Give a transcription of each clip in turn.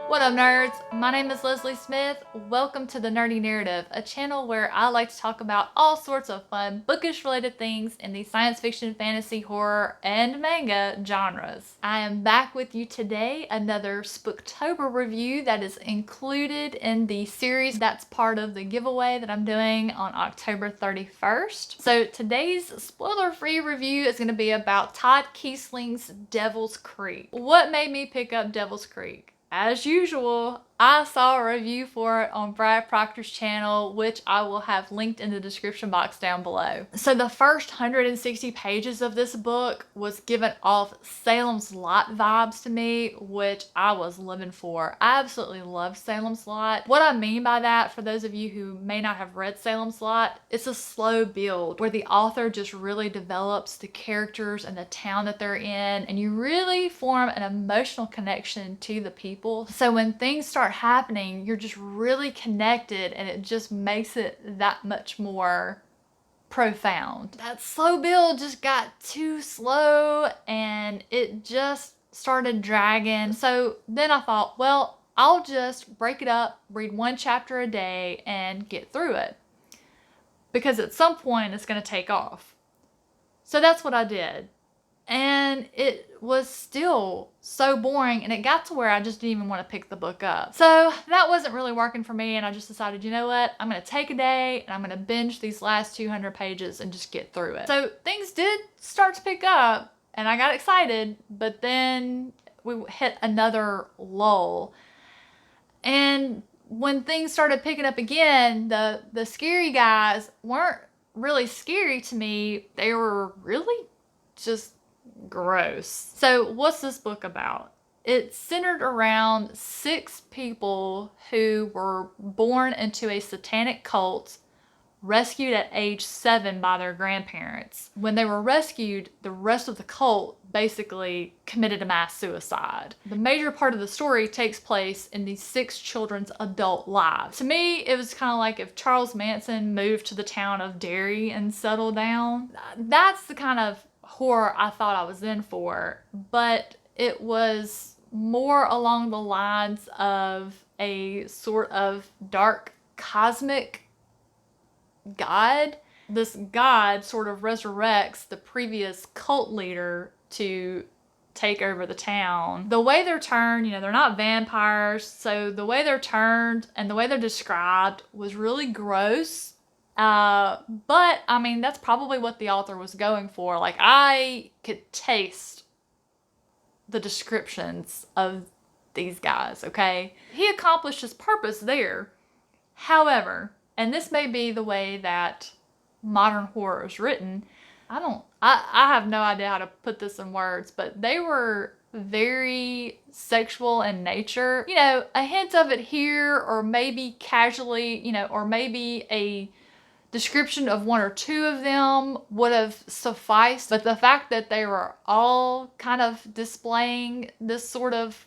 What up, nerds? My name is Leslie Smith. Welcome to The Nerdy Narrative, a channel where I like to talk about all sorts of fun, bookish related things in the science fiction, fantasy, horror, and manga genres. I am back with you today, another Spooktober review that is included in the series that's part of the giveaway that I'm doing on October 31st. So today's spoiler-free review is going to be about Todd Keisling's Devil's Creek. What made me pick up Devil's Creek? As usual, I saw a review for it on Brad Proctor's channel, which I will have linked in the description box down below. So the first 160 pages of this book was giving off Salem's Lot vibes to me, which I was living for. I absolutely love Salem's Lot. What I mean by that, for those of you who may not have read Salem's Lot, it's a slow build where the author just really develops the characters and the town that they're in, and you really form an emotional connection to the people. So when things start happening, you're just really connected, and it just makes it that much more profound. That slow build just got too slow and it just started dragging. So then I thought, well, I'll just break it up, read one chapter a day, and get through it. Because at some point it's going to take off. So that's what I did. And it was still so boring, and it got to where I just didn't even want to pick the book up. So that wasn't really working for me, and I just decided, you know what, I'm going to take a day and I'm going to binge these last 200 pages and just get through it. So things did start to pick up and I got excited, but then we hit another lull. And when things started picking up again, the scary guys weren't really scary to me. They were really just gross. So what's this book about? It's centered around 6 people who were born into a satanic cult, rescued at age 7 by their grandparents. When they were rescued, the rest of the cult basically committed a mass suicide. The major part of the story takes place in these 6 children's adult lives. To me, it was kind of like if Charles Manson moved to the town of Derry and settled down. That's the kind of horror I thought I was in for, but it was more along the lines of a sort of dark cosmic god. This god sort of resurrects the previous cult leader to take over the town. The way they're turned, they're not vampires, so the way they're turned and the way they're described was really gross. But I mean, that's probably what the author was going for. Like, I could taste the descriptions of these guys, okay? He accomplished his purpose there. However, and this may be the way that modern horror is written, I have no idea how to put this in words, but they were very sexual in nature. A hint of it here, or maybe casually, or maybe a description of 1 or 2 of them would have sufficed, but the fact that they were all kind of displaying this sort of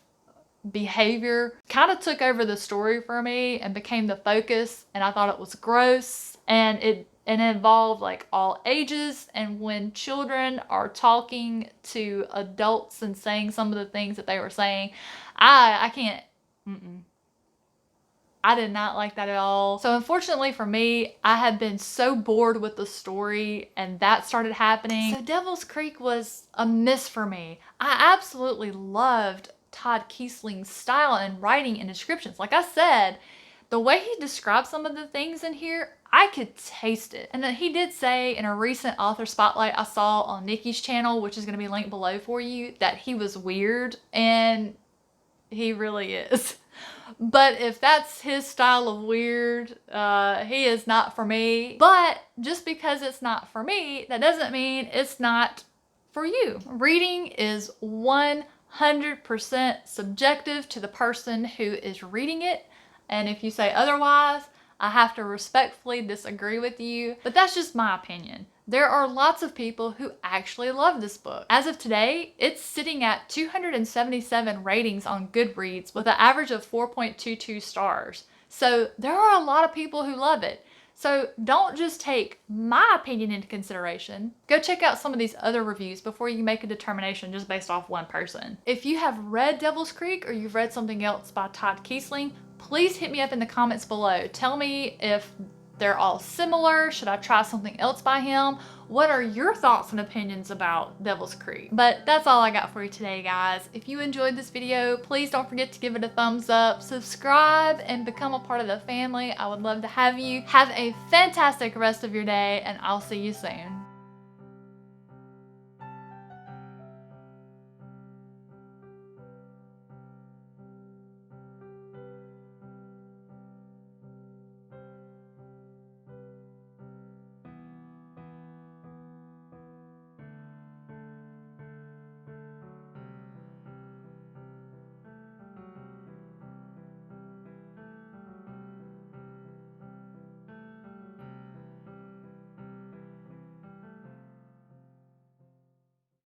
behavior kind of took over the story for me and became the focus, and I thought it was gross, and it involved like all ages. And when children are talking to adults and saying some of the things that they were saying, I can't, I did not like that at all. So unfortunately for me, I had been so bored with the story, and that started happening. So Devil's Creek was a miss for me. I absolutely loved Todd Keisling's style and writing and descriptions. Like I said, the way he described some of the things in here, I could taste it. And then he did say in a recent author spotlight I saw on Nikki's channel, which is going to be linked below for you, that he was weird, and he really is. But if that's his style of weird, he is not for me. But just because it's not for me, that doesn't mean it's not for you. Reading is 100% subjective to the person who is reading it. And if you say otherwise, I have to respectfully disagree with you. But that's just my opinion. There are lots of people who actually love this book. As of today, it's sitting at 277 ratings on Goodreads with an average of 4.22 stars. So there are a lot of people who love it. So don't just take my opinion into consideration. Go check out some of these other reviews before you make a determination just based off one person. If you have read Devil's Creek or you've read something else by Todd Keisling, please hit me up in the comments below. Tell me if they're all similar. Should I try something else by him? What are your thoughts and opinions about Devil's Creek? But that's all I got for you today, guys. If you enjoyed this video, please don't forget to give it a thumbs up, subscribe, and become a part of the family. I would love to have you. Have a fantastic rest of your day, and I'll see you soon.